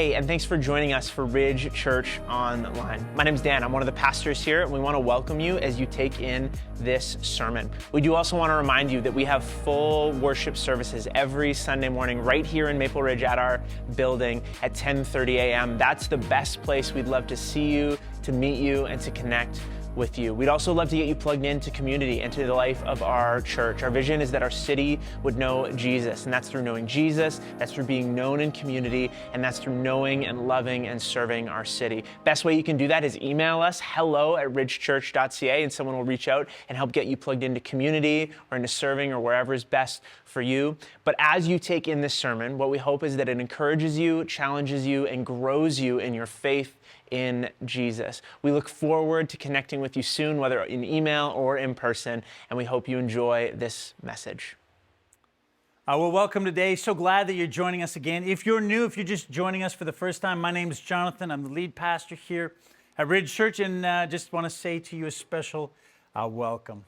Hey, and thanks for joining us for Ridge Church Online. My name's Dan. I'm one of the pastors here, and we want to welcome you as you take in this sermon. We do also want to remind you that we have full worship services every Sunday morning right here in Maple Ridge at our building at 10:30 a.m. That's the best place. We'd love to see you, to meet you, and to connect with you. We'd also love to get you plugged into community and to the life of our church. Our vision is that our city would know Jesus, and that's through knowing Jesus, that's through being known in community, and that's through knowing and loving and serving our city. Best way you can do that is email us, hello@ridgechurch.ca, and someone will reach out and help get you plugged into community or into serving or wherever is best for you. But as you take in this sermon, what we hope is that it encourages you, challenges you, and grows you in your faith in Jesus. We look forward to connecting with you soon, whether in email or in person, and we hope you enjoy this message. Well, welcome today. So glad that you're joining us again. If you're new, if you're just joining us for the first time, my name is Jonathan. I'm the lead pastor here at Ridge Church, and just want to say to you a special welcome.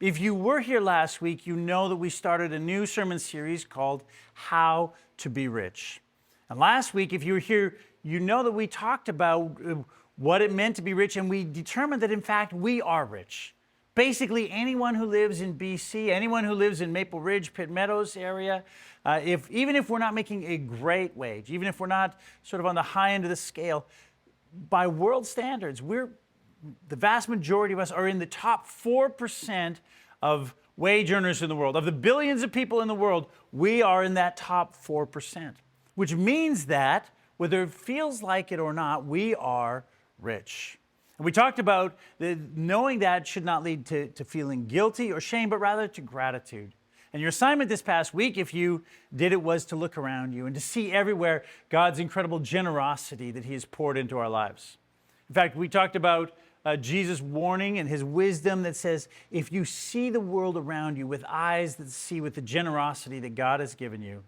If you were here last week, you know that we started a new sermon series called How to Be Rich. And last week, if you were here, you know that we talked about what it meant to be rich, and we determined that, in fact, we are rich. Basically, anyone who lives in BC, anyone who lives in Maple Ridge, Pitt Meadows area, even if we're not making a great wage, even if we're not sort of on the high end of the scale, by world standards, the vast majority of us are in the top 4% of wage earners in the world. Of the billions of people in the world, we are in that top 4%, which means that whether it feels like it or not, we are rich. And we talked about knowing that should not lead to feeling guilty or shame, but rather to gratitude. And your assignment this past week, if you did it, was to look around you and to see everywhere God's incredible generosity that He has poured into our lives. In fact, we talked about Jesus' warning and His wisdom that says, if you see the world around you with eyes that see with the generosity that God has given you,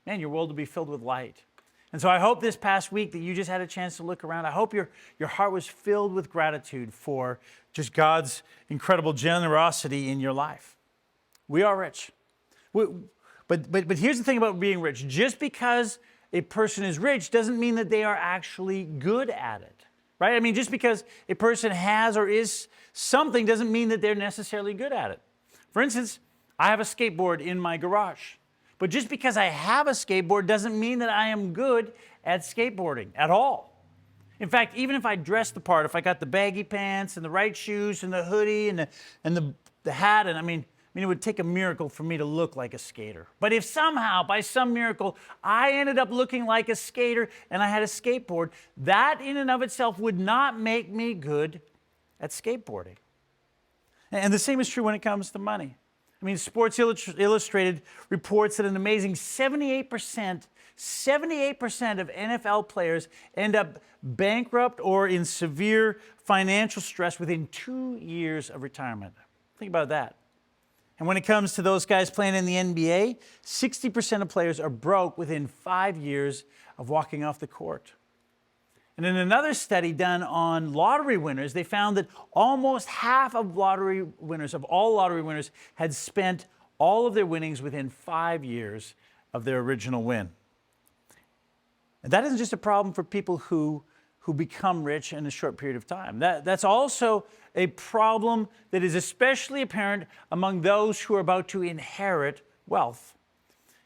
man, your world will be filled with light. And so I hope this past week that you just had a chance to look around. I hope your heart was filled with gratitude for just God's incredible generosity in your life. We are rich. But here's the thing about being rich. Just because a person is rich doesn't mean that they are actually good at it, right? I mean, just because a person has or is something doesn't mean that they're necessarily good at it. For instance, I have a skateboard in my garage. But just because I have a skateboard doesn't mean that I am good at skateboarding at all. In fact, even if I dress the part, if I got the baggy pants and the right shoes and the hoodie and the hat, and I mean, it would take a miracle for me to look like a skater. But if somehow, by some miracle, I ended up looking like a skater and I had a skateboard, that in and of itself would not make me good at skateboarding. And the same is true when it comes to money. I mean, Sports Illustrated reports that an amazing 78% of NFL players end up bankrupt or in severe financial stress within 2 years of retirement. Think about that. And when it comes to those guys playing in the NBA, 60% of players are broke within 5 years of walking off the court. And in another study done on lottery winners, they found that almost half of all lottery winners, had spent all of their winnings within 5 years of their original win. And that isn't just a problem for people who become rich in a short period of time. That's also a problem that is especially apparent among those who are about to inherit wealth.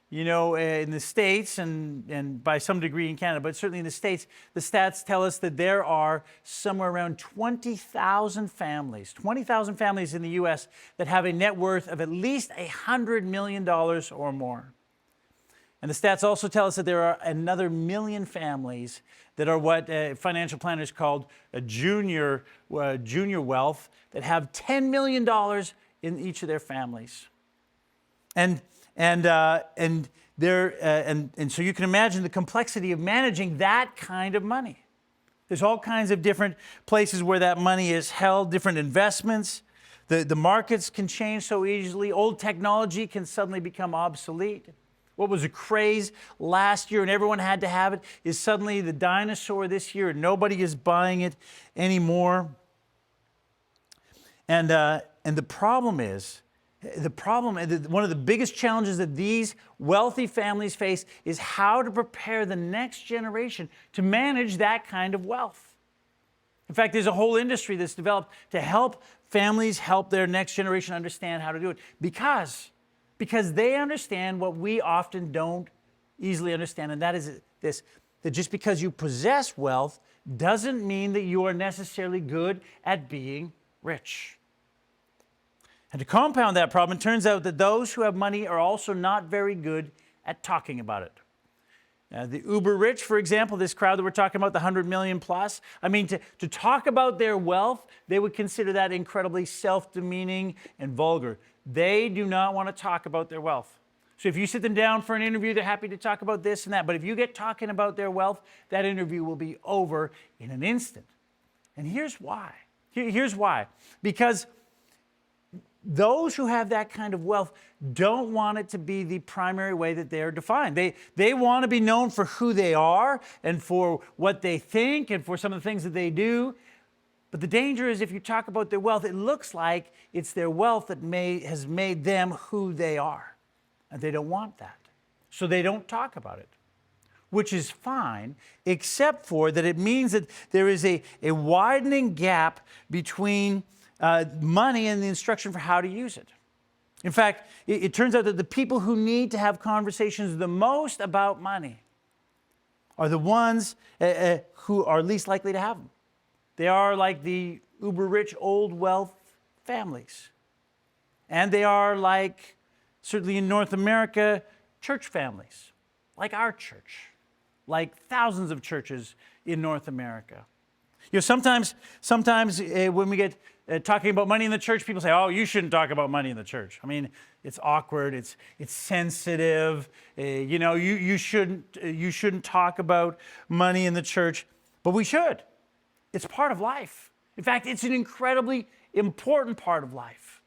You know, in the States and by some degree in Canada, but certainly in the States, the stats tell us that there are somewhere around 20,000 families in the U.S. that have a net worth of at least $100 million or more. And the stats also tell us that there are another million families that are what financial planners called a junior wealth, that have $10 million in each of their families. And so you can imagine the complexity of managing that kind of money. There's all kinds of different places where that money is held, different investments. The markets can change so easily. Old technology can suddenly become obsolete. What was a craze last year and everyone had to have it is suddenly the dinosaur this year and nobody is buying it anymore. And the problem is, The problem, one of the biggest challenges that these wealthy families face is how to prepare the next generation to manage that kind of wealth. In fact, there's a whole industry that's developed to help families help their next generation understand how to do it because they understand what we often don't easily understand, and that is this, that just because you possess wealth doesn't mean that you are necessarily good at being rich. And to compound that problem, it turns out that those who have money are also not very good at talking about it. The uber rich, for example, this crowd that we're talking about, the 100 million plus, I mean, to talk about their wealth, they would consider that incredibly self-demeaning and vulgar. They do not want to talk about their wealth. So if you sit them down for an interview, they're happy to talk about this and that. But if you get talking about their wealth, that interview will be over in an instant. And here's why. Here's why. Because those who have that kind of wealth don't want it to be the primary way that they are defined. They want to be known for who they are and for what they think and for some of the things that they do. But the danger is if you talk about their wealth, it looks like it's their wealth that has made them who they are. And they don't want that. So they don't talk about it, which is fine, except for that it means that there is a widening gap between money and the instruction for how to use it. In fact, it turns out that the people who need to have conversations the most about money are the ones who are least likely to have them. They are like the uber-rich old wealth families. And they are like, certainly in North America, church families, like our church, like thousands of churches in North America. You know, sometimes when we get talking about money in the church, people say, "Oh, you shouldn't talk about money in the church." I mean, it's awkward, it's sensitive. You shouldn't talk about money in the church, but we should. It's part of life. In fact, it's an incredibly important part of life,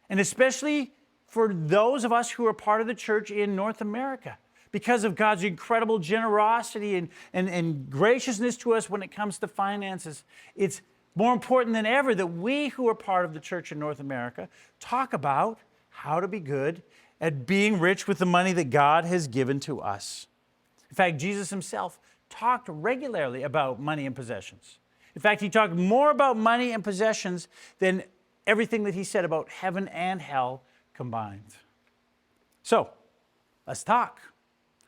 and especially for those of us who are part of the church in North America. Because of God's incredible generosity and graciousness to us when it comes to finances, it's more important than ever that we who are part of the church in North America talk about how to be good at being rich with the money that God has given to us. In fact, Jesus himself talked regularly about money and possessions. In fact, he talked more about money and possessions than everything that he said about heaven and hell combined. So, let's talk.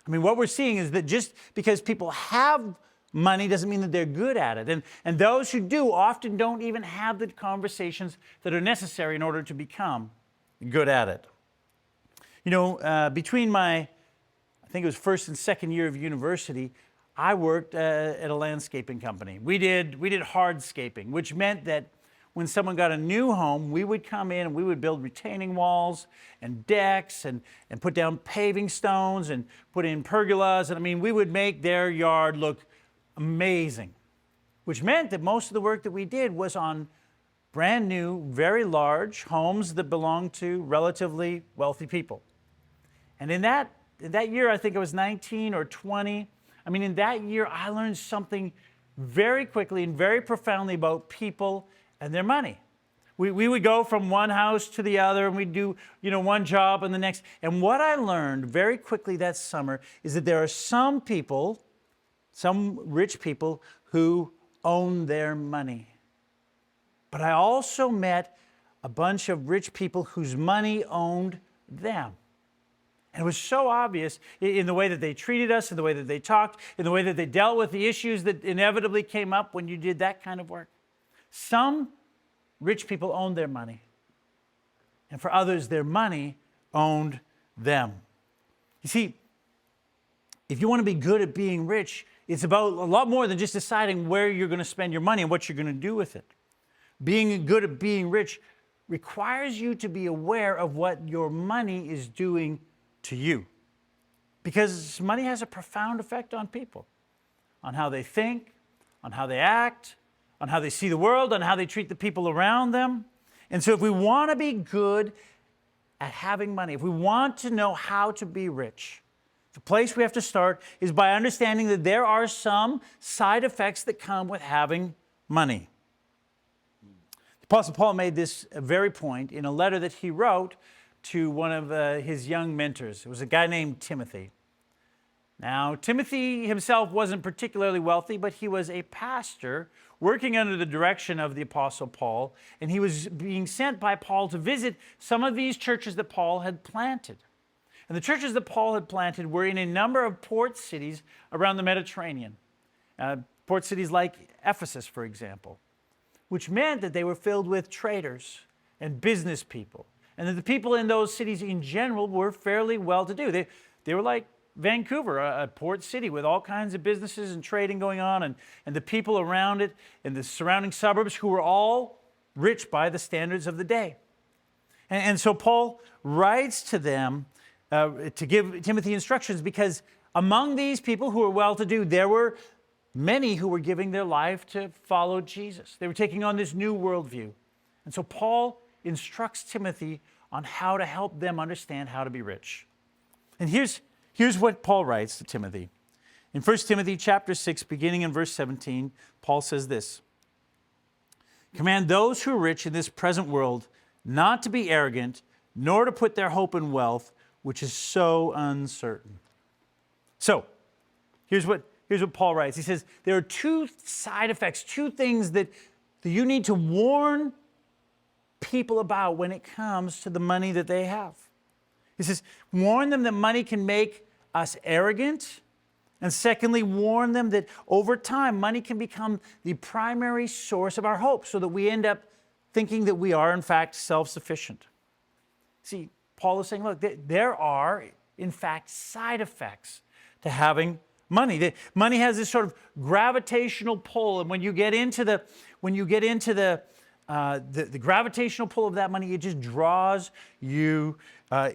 I mean, what we're seeing is that just because people have money doesn't mean that they're good at it. And those who do often don't even have the conversations that are necessary in order to become good at it. You know, between I think it was first and second year of university, I worked at a landscaping company. We did hardscaping, which meant that when someone got a new home, we would come in and we would build retaining walls and decks and put down paving stones and put in pergolas. And I mean, we would make their yard look amazing, which meant that most of the work that we did was on brand new, very large homes that belonged to relatively wealthy people. And in that year, I think I was 19 or 20. I mean, in that year, I learned something very quickly and very profoundly about people and their money. We would go from one house to the other, and we'd do, one job and the next. And what I learned very quickly that summer is that there are some people, some rich people, who own their money. But I also met a bunch of rich people whose money owned them. And it was so obvious in the way that they treated us, in the way that they talked, in the way that they dealt with the issues that inevitably came up when you did that kind of work. Some rich people owned their money. And for others, their money owned them. You see, if you want to be good at being rich, it's about a lot more than just deciding where you're going to spend your money and what you're going to do with it. Being good at being rich requires you to be aware of what your money is doing to you. Because money has a profound effect on people, on how they think, on how they act, on how they see the world, on how they treat the people around them. And so if we want to be good at having money, if we want to know how to be rich, the place we have to start is by understanding that there are some side effects that come with having money. Apostle Paul made this very point in a letter that he wrote to one of his young mentors. It was a guy named Timothy. Now, Timothy himself wasn't particularly wealthy, but he was a pastor working under the direction of the Apostle Paul, and he was being sent by Paul to visit some of these churches that Paul had planted. And the churches that Paul had planted were in a number of port cities around the Mediterranean. Port cities like Ephesus, for example, which meant that they were filled with traders and business people, and that the people in those cities in general were fairly well-to-do. They were like Vancouver, a port city with all kinds of businesses and trading going on, and the people around it and the surrounding suburbs who were all rich by the standards of the day. And so Paul writes to them to give Timothy instructions, because among these people who were well-to-do, there were many who were giving their life to follow Jesus. They were taking on this new worldview. And so Paul instructs Timothy on how to help them understand how to be rich. And here's what Paul writes to Timothy. In 1 Timothy chapter 6, beginning in verse 17, Paul says this: "Command those who are rich in this present world not to be arrogant, nor to put their hope in wealth, which is so uncertain." So, here's what Paul writes. He says, there are two side effects, two things that you need to warn people about when it comes to the money that they have. He says, warn them that money can make us arrogant. And secondly, warn them that over time, money can become the primary source of our hope, so that we end up thinking that we are, in fact, self-sufficient. See, Paul is saying, look, there are, in fact, side effects to having money. Money has this sort of gravitational pull, and when you get into the gravitational pull of that money, it just draws you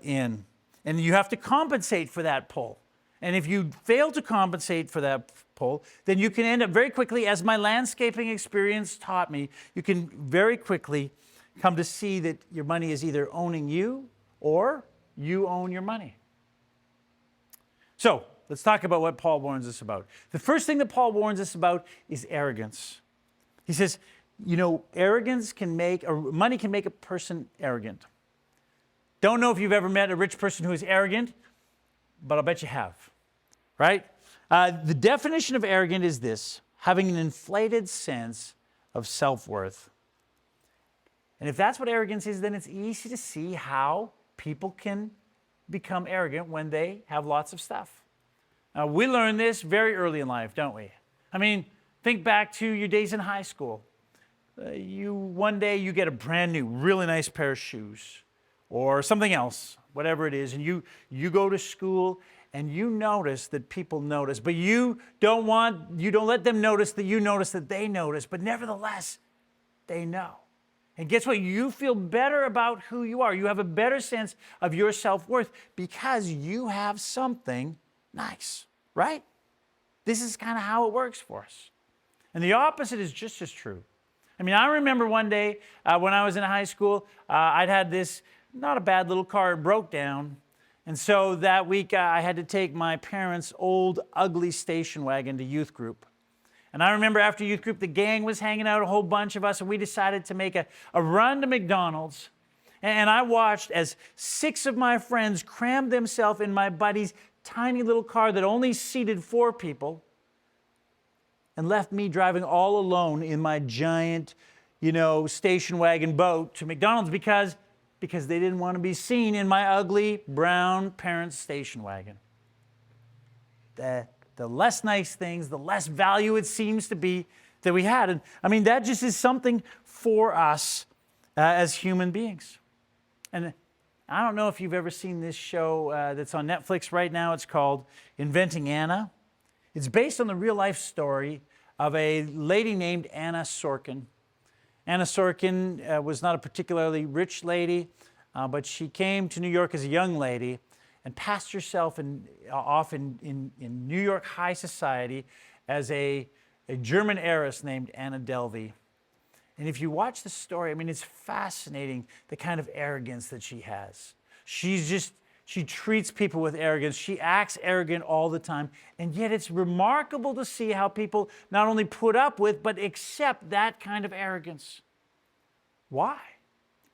in, and you have to compensate for that pull. And if you fail to compensate for that pull, then you can end up very quickly, as my landscaping experience taught me, you can very quickly come to see that your money is either owning you or you own your money. So, let's talk about what Paul warns us about. The first thing that Paul warns us about is arrogance. He says, arrogance money can make a person arrogant. Don't know if you've ever met a rich person who is arrogant, but I'll bet you have, right? The definition of arrogant is this: having an inflated sense of self-worth. And if that's what arrogance is, then it's easy to see how people can become arrogant when they have lots of stuff. We learn this very early in life, don't we? I mean, think back to your days in high school. One day you get a brand new, really nice pair of shoes or something else, whatever it is, and you go to school and you notice that people notice, but you don't let them notice that you notice that they notice, but nevertheless, they know. And guess what? You feel better about who you are. You have a better sense of your self-worth because you have something nice, right? This is kind of how it works for us. And the opposite is just as true. I mean, I remember one day when I was in high school, I'd had this not a bad little car. It broke down. And so that week I had to take my parents' old, ugly station wagon to youth group. And I remember after youth group, the gang was hanging out, a whole bunch of us, and we decided to make a run to McDonald's. And I watched as 6 of my friends crammed themselves in my buddy's tiny little car that only seated 4 people and left me driving all alone in my giant, station wagon boat to McDonald's because they didn't want to be seen in my ugly brown parents' station wagon. The less nice things, the less value it seems to be that we had. And I mean, that just is something for us as human beings. And I don't know if you've ever seen this show that's on Netflix right now. It's called Inventing Anna. It's based on the real-life story of a lady named Anna Sorkin. Anna Sorkin was not a particularly rich lady, but she came to New York as a young lady and passed herself off in New York high society as a German heiress named Anna Delvey. And if you watch the story, I mean, it's fascinating the kind of arrogance that she has. She treats people with arrogance. She acts arrogant all the time. And yet it's remarkable to see how people not only put up with, but accept that kind of arrogance. Why?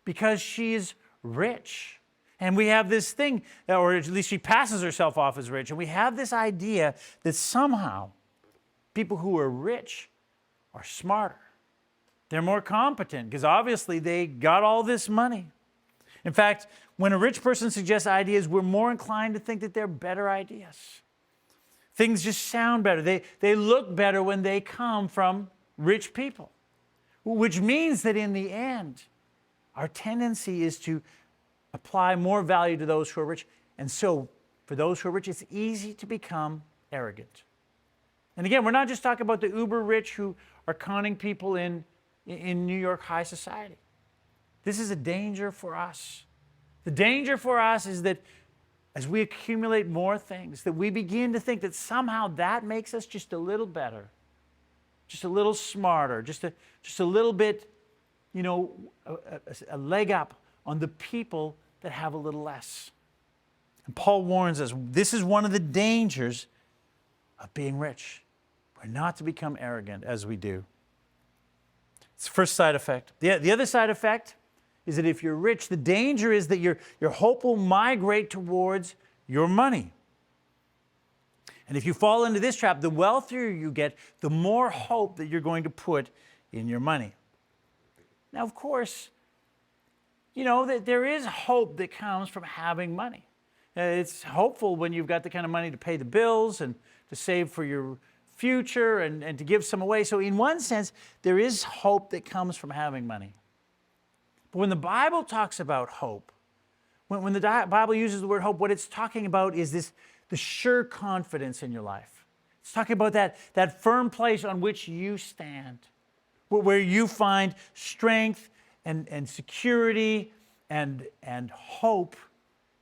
Because she is rich. And we have this thing, or at least she passes herself off as rich, and we have this idea that somehow people who are rich are smarter. They're more competent because obviously they got all this money. In fact, when a rich person suggests ideas, we're more inclined to think that they're better ideas. Things just sound better. They look better when they come from rich people, which means that in the end, our tendency is to apply more value to those who are rich. And so for those who are rich, it's easy to become arrogant. And again, we're not just talking about the uber rich who are conning people in New York high society. This is a danger for us. The danger for us is that as we accumulate more things, that we begin to think that somehow that makes us just a little better, just a little smarter, just a little bit, a leg up on the people that have a little less. And Paul warns us, this is one of the dangers of being rich. We're not to become arrogant as we do. It's the first side effect. The other side effect is that if you're rich, the danger is that your hope will migrate towards your money. And if you fall into this trap, the wealthier you get, the more hope that you're going to put in your money. Now, of course, that there is hope that comes from having money. It's hopeful when you've got the kind of money to pay the bills and to save for your future and to give some away. So in one sense, there is hope that comes from having money. But when the Bible talks about hope, when the Bible uses the word hope, what it's talking about is the sure confidence in your life. It's talking about that firm place on which you stand, where you find strength and security and hope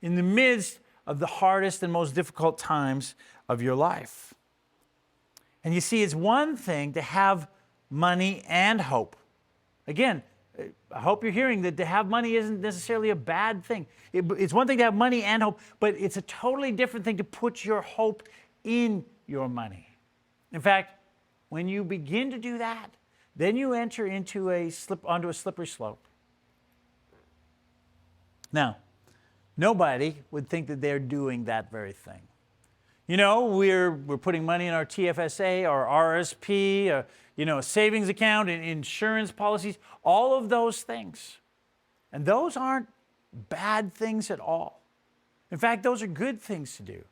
in the midst of the hardest and most difficult times of your life. And you see, it's one thing to have money and hope. Again, I hope you're hearing that to have money isn't necessarily a bad thing. It's one thing to have money and hope, but it's a totally different thing to put your hope in your money. In fact, when you begin to do that, then you enter onto a slippery slope. Now, nobody would think that they're doing that very thing. We're putting money in our TFSA, our RSP, a savings account, and insurance policies, all of those things. And those aren't bad things at all. In fact, those are good things to do.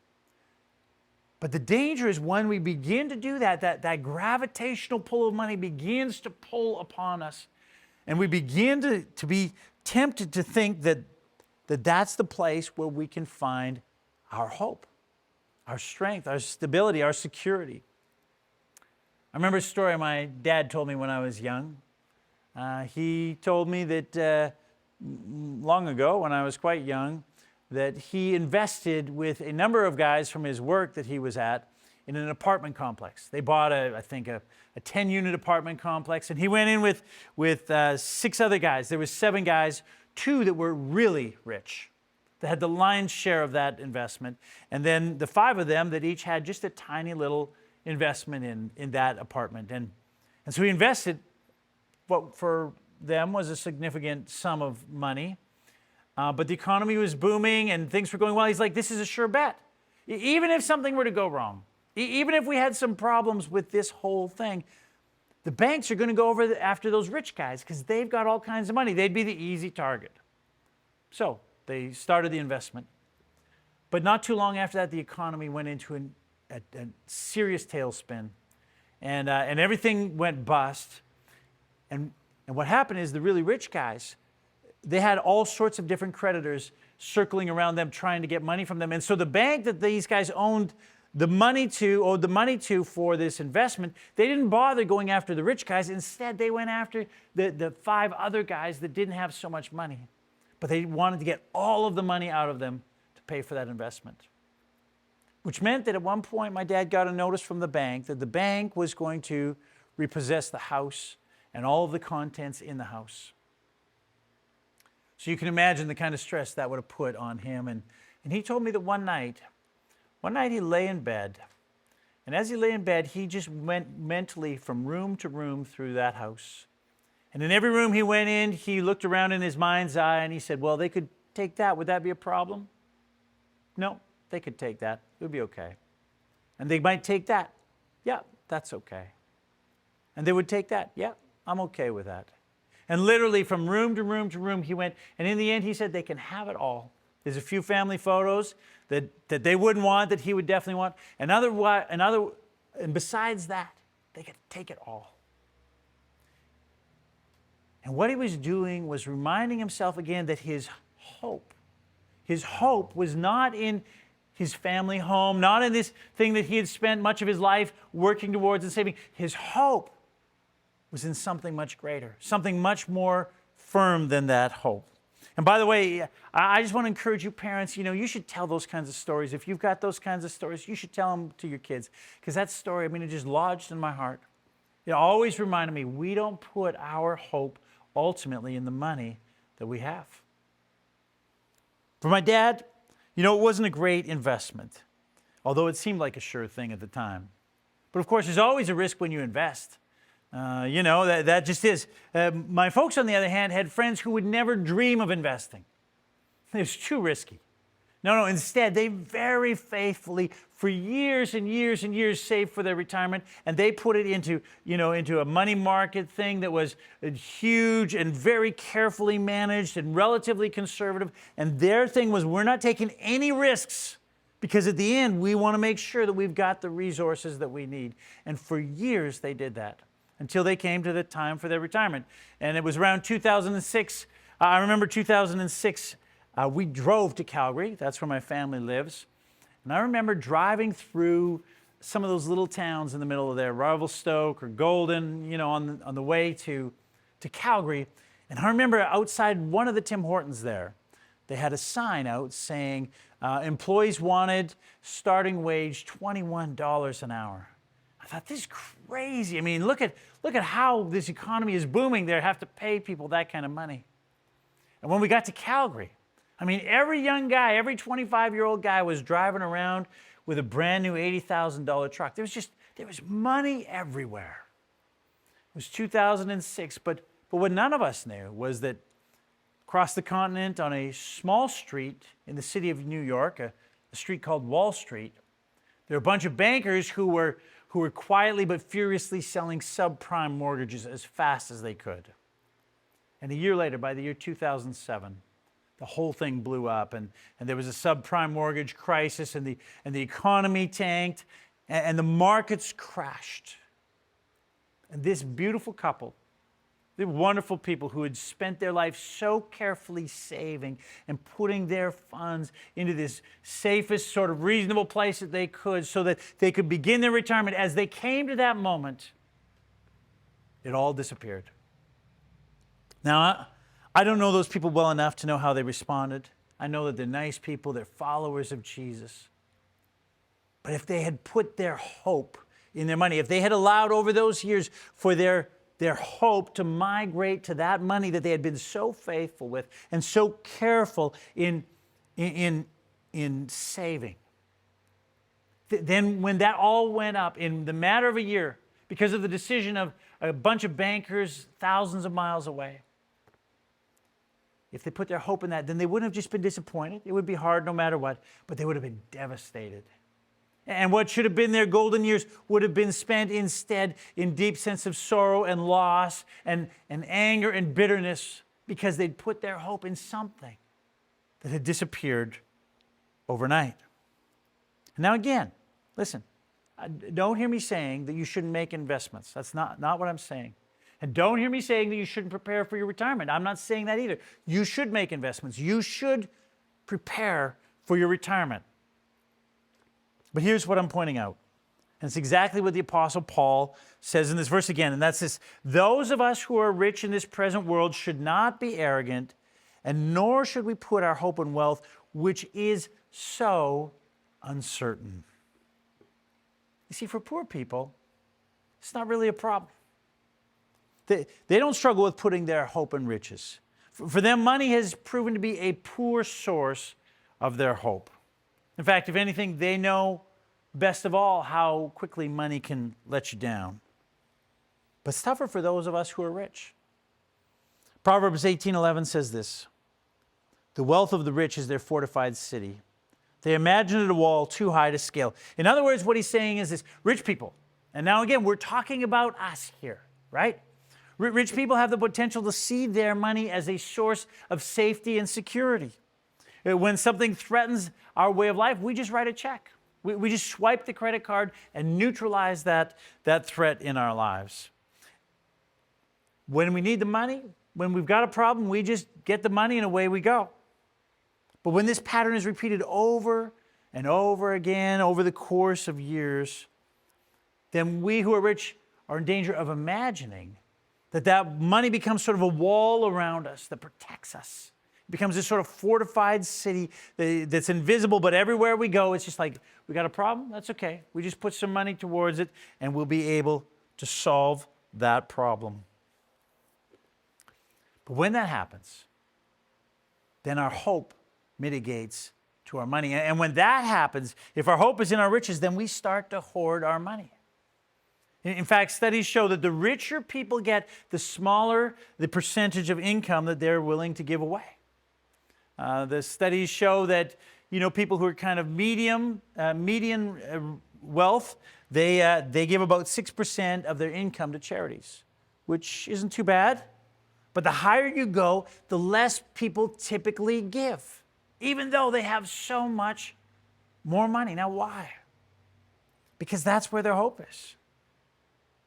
But the danger is when we begin to do that gravitational pull of money begins to pull upon us. And we begin to be tempted to think that that's the place where we can find our hope, our strength, our stability, our security. I remember a story my dad told me when I was young. He told me that long ago, when I was quite young, that he invested with a number of guys from his work that he was at in an apartment complex. They bought a 10-unit apartment complex, and he went in with 6 other guys. There was 7 guys, 2 that were really rich, that had the lion's share of that investment, and then the 5 of them that each had just a tiny little investment in that apartment. And so he invested what for them was a significant sum of money. But the economy was booming and things were going well. He's like, this is a sure bet. Even if something were to go wrong, even if we had some problems with this whole thing, the banks are going to go after those rich guys because they've got all kinds of money. They'd be the easy target. So they started the investment. But not too long after that, the economy went into a serious tailspin. And everything went bust. And what happened is the really rich guys, they had all sorts of different creditors circling around them trying to get money from them. And so the bank that these guys owed the money to for this investment, they didn't bother going after the rich guys. Instead, they went after the 5 other guys that didn't have so much money. But they wanted to get all of the money out of them to pay for that investment. Which meant that at one point, my dad got a notice from the bank that the bank was going to repossess the house and all of the contents in the house. So you can imagine the kind of stress that would have put on him. And he told me that one night he lay in bed. And as he lay in bed, he just went mentally from room to room through that house. And in every room he went in, he looked around in his mind's eye and he said, well, they could take that. Would that be a problem? No, they could take that. It would be okay. And they might take that. Yeah, that's okay. And they would take that. Yeah, I'm okay with that. And literally from room to room to room he went. And in the end he said they can have it all. There's a few family photos that they wouldn't want, that he would definitely want. And besides that, they could take it all. And what he was doing was reminding himself again that his hope was not in his family home, not in this thing that he had spent much of his life working towards and saving. His hope was in something much greater, something much more firm than that hope. And by the way, I just want to encourage you parents, you should tell those kinds of stories. If you've got those kinds of stories, you should tell them to your kids. Because that story, it just lodged in my heart. It always reminded me, we don't put our hope ultimately in the money that we have. For my dad, it wasn't a great investment, although it seemed like a sure thing at the time. But of course, there's always a risk when you invest. That just is. My folks, on the other hand, had friends who would never dream of investing. It was too risky. No, instead, they very faithfully, for years and years and years, saved for their retirement, and they put it into a money market thing that was huge and very carefully managed and relatively conservative. And their thing was, we're not taking any risks, because at the end, we want to make sure that we've got the resources that we need. And for years, they did that, until they came to the time for their retirement. And it was around 2006. I remember 2006, we drove to Calgary. That's where my family lives. And I remember driving through some of those little towns in the middle of there, Revelstoke or Golden, on the way to Calgary. And I remember outside one of the Tim Hortons there, they had a sign out saying, employees wanted starting wage $21 an hour. I thought, this is crazy. Look at how this economy is booming. They have to pay people that kind of money. And when we got to Calgary, every young guy, every 25-year-old guy was driving around with a brand new $80,000 truck. There was money everywhere. It was 2006, but what none of us knew was that across the continent on a small street in the city of New York, a street called Wall Street, there were a bunch of bankers who were quietly but furiously selling subprime mortgages as fast as they could. And a year later, by the year 2007, the whole thing blew up, and there was a subprime mortgage crisis, and the economy tanked, and the markets crashed. And this beautiful couple, the wonderful people who had spent their life so carefully saving and putting their funds into this safest sort of reasonable place that they could so that they could begin their retirement, as they came to that moment, it all disappeared. Now, I don't know those people well enough to know how they responded. I know that they're nice people, they're followers of Jesus. But if they had put their hope in their money, if they had allowed over those years for their hope to migrate to that money that they had been so faithful with and so careful in saving, then when that all went up in the matter of a year, because of the decision of a bunch of bankers thousands of miles away, if they put their hope in that, then they wouldn't have just been disappointed. It would be hard no matter what, but they would have been devastated. And what should have been their golden years would have been spent instead in deep sense of sorrow and loss and anger and bitterness, because they'd put their hope in something that had disappeared overnight. Now again, listen, don't hear me saying that you shouldn't make investments. That's not what I'm saying. And don't hear me saying that you shouldn't prepare for your retirement. I'm not saying that either. You should make investments. You should prepare for your retirement. But here's what I'm pointing out. And it's exactly what the Apostle Paul says in this verse again. And that's this: those of us who are rich in this present world should not be arrogant, and nor should we put our hope in wealth, which is so uncertain. You see, for poor people, it's not really a problem. They don't struggle with putting their hope in riches. For them, money has proven to be a poor source of their hope. In fact, if anything, they know best of all how quickly money can let you down. But it's tougher for those of us who are rich. Proverbs 18:11 says this, "The wealth of the rich is their fortified city. They imagine it a wall too high to scale." In other words, what he's saying is this, rich people, and now again, we're talking about us here, right? Rich people have the potential to see their money as a source of safety and security. When something threatens our way of life, we just write a check. We just swipe the credit card and neutralize that threat in our lives. When we need the money, when we've got a problem, we just get the money and away we go. But when this pattern is repeated over and over again over the course of years, then we who are rich are in danger of imagining that money becomes sort of a wall around us that protects us. It becomes this sort of fortified city that's invisible, but everywhere we go, it's just like, we got a problem? That's okay. We just put some money towards it, and we'll be able to solve that problem. But when that happens, then our hope mitigates to our money. And when that happens, if our hope is in our riches, then we start to hoard our money. In fact, studies show that the richer people get, the smaller the percentage of income that they're willing to give away. The studies show that people who are kind of median wealth, they give about 6% of their income to charities, which isn't too bad. But the higher you go, the less people typically give, even though they have so much more money. Now, why? Because that's where their hope is.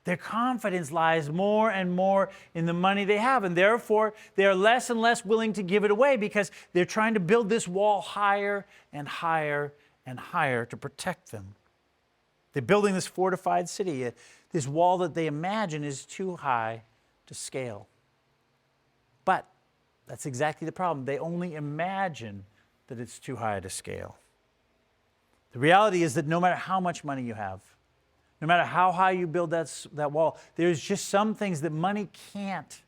Their confidence lies more and more in the money they have, and therefore they are less and less willing to give it away because they're trying to build this wall higher and higher and higher to protect them. They're building this fortified city, this wall that they imagine is too high to scale. But that's exactly the problem. They only imagine that it's too high to scale. The reality is that no matter how much money you have, no matter how high you build that wall, there's just some things that money can't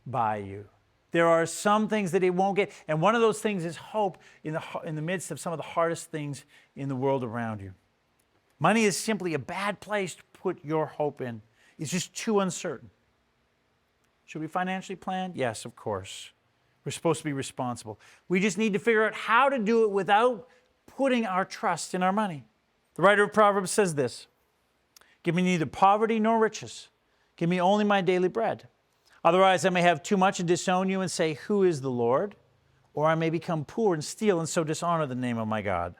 buy you. There are some things that it won't get. And one of those things is hope in the midst of some of the hardest things in the world around you. Money is simply a bad place to put your hope in. It's just too uncertain. Should we financially plan? Yes, of course. We're supposed to be responsible. We just need to figure out how to do it without putting our trust in our money. The writer of Proverbs says this, "Give me neither poverty nor riches. Give me only my daily bread. Otherwise I may have too much and disown you and say, 'Who is the Lord?' Or I may become poor and steal and so dishonor the name of my God."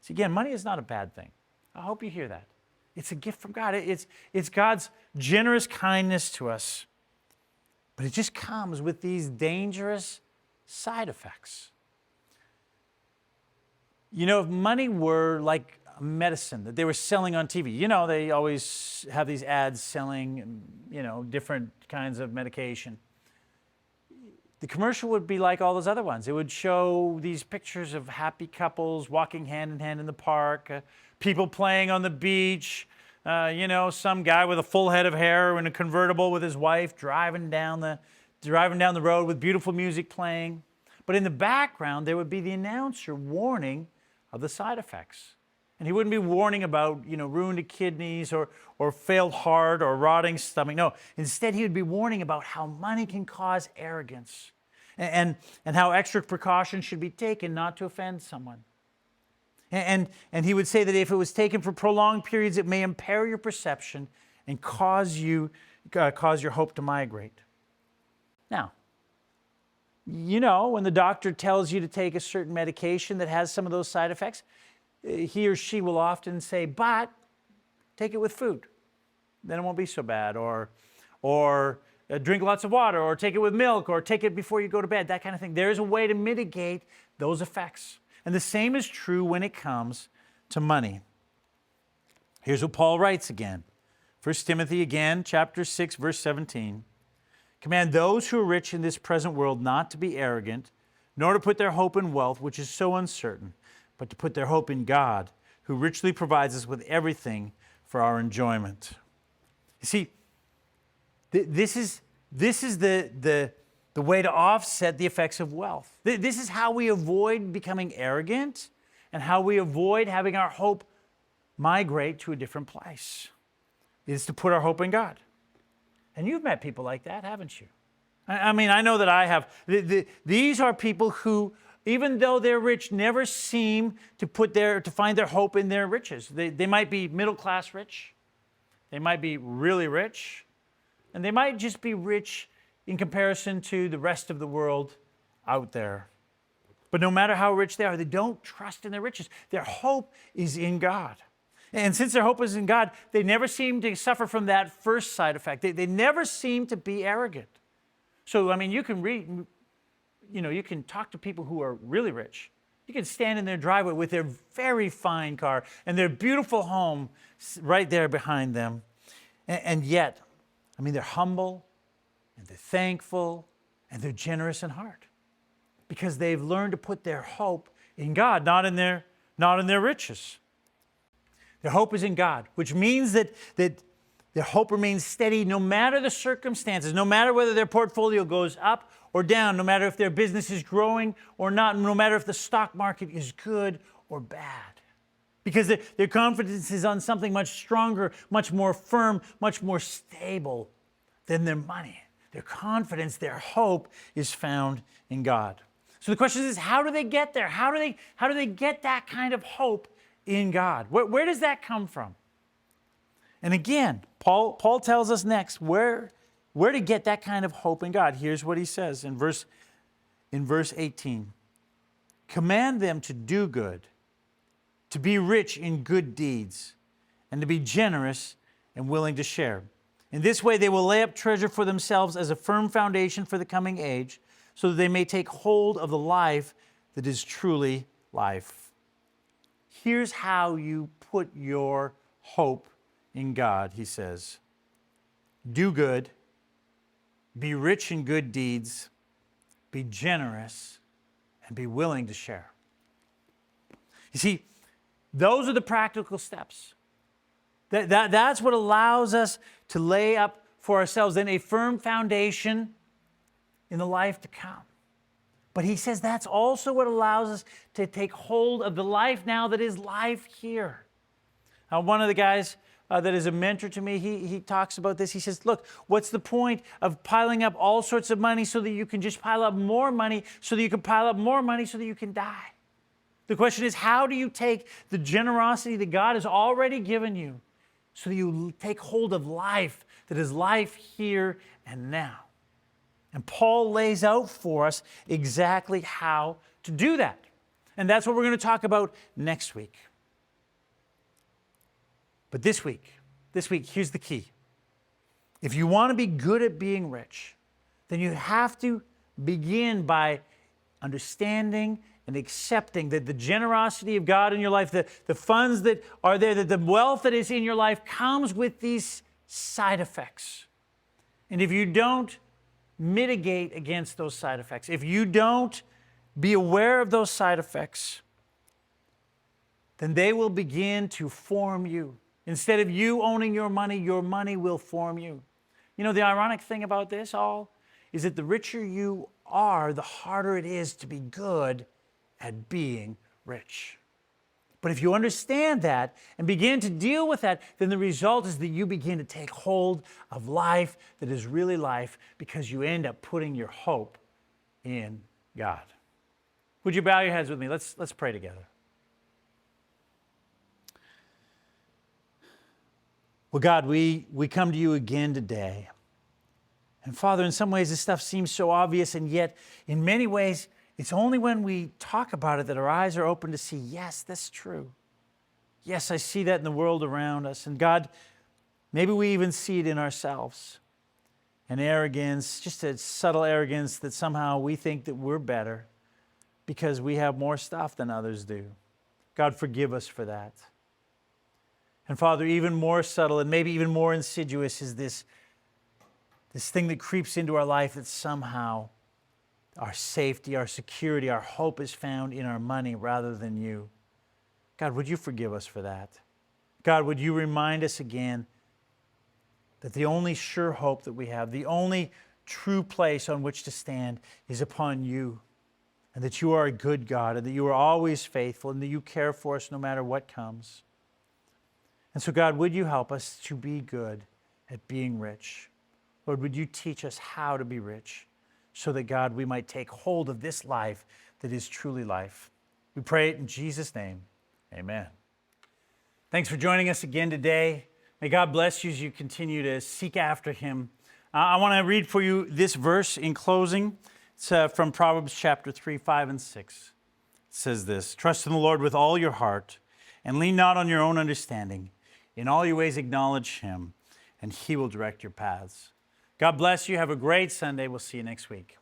See, again, money is not a bad thing. I hope you hear that. It's a gift from God. It's God's generous kindness to us. But it just comes with these dangerous side effects. If money were like medicine that they were selling on TV, they always have these ads selling, different kinds of medication. The commercial would be like all those other ones. It would show these pictures of happy couples walking hand in hand in the park, people playing on the beach, some guy with a full head of hair in a convertible with his wife driving down the road with beautiful music playing. But in the background, there would be the announcer warning of the side effects. And he wouldn't be warning about, ruined kidneys or failed heart or rotting stomach. No, instead he would be warning about how money can cause arrogance and how extra precautions should be taken not to offend someone. And he would say that if it was taken for prolonged periods, it may impair your perception and cause your hope to migrate. Now, when the doctor tells you to take a certain medication that has some of those side effects, he or she will often say, "But take it with food. Then it won't be so bad." Or drink lots of water, or take it with milk, or take it before you go to bed, that kind of thing. There is a way to mitigate those effects. And the same is true when it comes to money. Here's what Paul writes again. 1 Timothy again, chapter 6, verse 17. "Command those who are rich in this present world not to be arrogant, nor to put their hope in wealth, which is so uncertain, but to put their hope in God, who richly provides us with everything for our enjoyment." You see, this is the way to offset the effects of wealth. This is how we avoid becoming arrogant and how we avoid having our hope migrate to a different place. It is to put our hope in God. And you've met people like that, haven't you? I mean, I know that I have. These are people who, even though they're rich, never seem to find their hope in their riches. They might be middle class rich. They might be really rich. And they might just be rich in comparison to the rest of the world out there. But no matter how rich they are, they don't trust in their riches. Their hope is in God. And since their hope is in God, they never seem to suffer from that first side effect. They never seem to be arrogant. So, I mean, you can talk to people who are really rich. You can stand in their driveway with their very fine car and their beautiful home right there behind them. And yet, I mean, they're humble and they're thankful and they're generous in heart because they've learned to put their hope in God, not in their riches. Their hope is in God, which means that their hope remains steady no matter the circumstances, no matter whether their portfolio goes up or down, no matter if their business is growing or not, no matter if the stock market is good or bad. Because their confidence is on something much stronger, much more firm, much more stable than their money. Their confidence, their hope is found in God. So the question is, how do they get there? How do they get that kind of hope in God? Where does that come from? And again, Paul tells us next where to get that kind of hope in God. Here's what he says in verse 18. Command them to do good, to be rich in good deeds, and to be generous and willing to share. In this way, they will lay up treasure for themselves as a firm foundation for the coming age, so that they may take hold of the life that is truly life. Here's how you put your hope in God, he says. Do good, be rich in good deeds, be generous, and be willing to share. You see, those are the practical steps. That's what allows us to lay up for ourselves then a firm foundation in the life to come. But he says that's also what allows us to take hold of the life now that is life here. One of the guys that is a mentor to me, he talks about this. He says, look, what's the point of piling up all sorts of money so that you can just pile up more money, so that you can pile up more money so that you can die? The question is, how do you take the generosity that God has already given you so that you take hold of life that is life here and now? And Paul lays out for us exactly how to do that. And that's what we're going to talk about next week. But this week, here's the key. If you want to be good at being rich, then you have to begin by understanding and accepting that the generosity of God in your life, the funds that are there, that the wealth that is in your life comes with these side effects. And if you don't mitigate against those side effects, if you don't be aware of those side effects, then they will begin to form you. Instead of you owning your money will form you. You know, the ironic thing about this all is that the richer you are, the harder it is to be good at being rich. But if you understand that and begin to deal with that, then the result is that you begin to take hold of life that is really life because you end up putting your hope in God. Would you bow your heads with me? Let's pray together. Well, God, we come to you again today. And Father, in some ways this stuff seems so obvious, and yet in many ways it's only when we talk about it that our eyes are open to see, yes, that's true. Yes, I see that in the world around us. And God, maybe we even see it in ourselves. An arrogance, just a subtle arrogance that somehow we think that we're better because we have more stuff than others do. God, forgive us for that. And Father, even more subtle and maybe even more insidious is this thing that creeps into our life that somehow our safety, our security, our hope is found in our money rather than you. God, would you forgive us for that? God, would you remind us again that the only sure hope that we have, the only true place on which to stand is upon you, and that you are a good God, and that you are always faithful, and that you care for us no matter what comes. And so, God, would you help us to be good at being rich? Lord, would you teach us how to be rich? so that, God, we might take hold of this life that is truly life. We pray it in Jesus' name. Amen. Thanks for joining us again today. May God bless you as you continue to seek after him. I want to read for you this verse in closing. It's from Proverbs chapter 3, 5, and 6. It says this: trust in the Lord with all your heart and lean not on your own understanding. In all your ways acknowledge him, and he will direct your paths. God bless you. Have a great Sunday. We'll see you next week.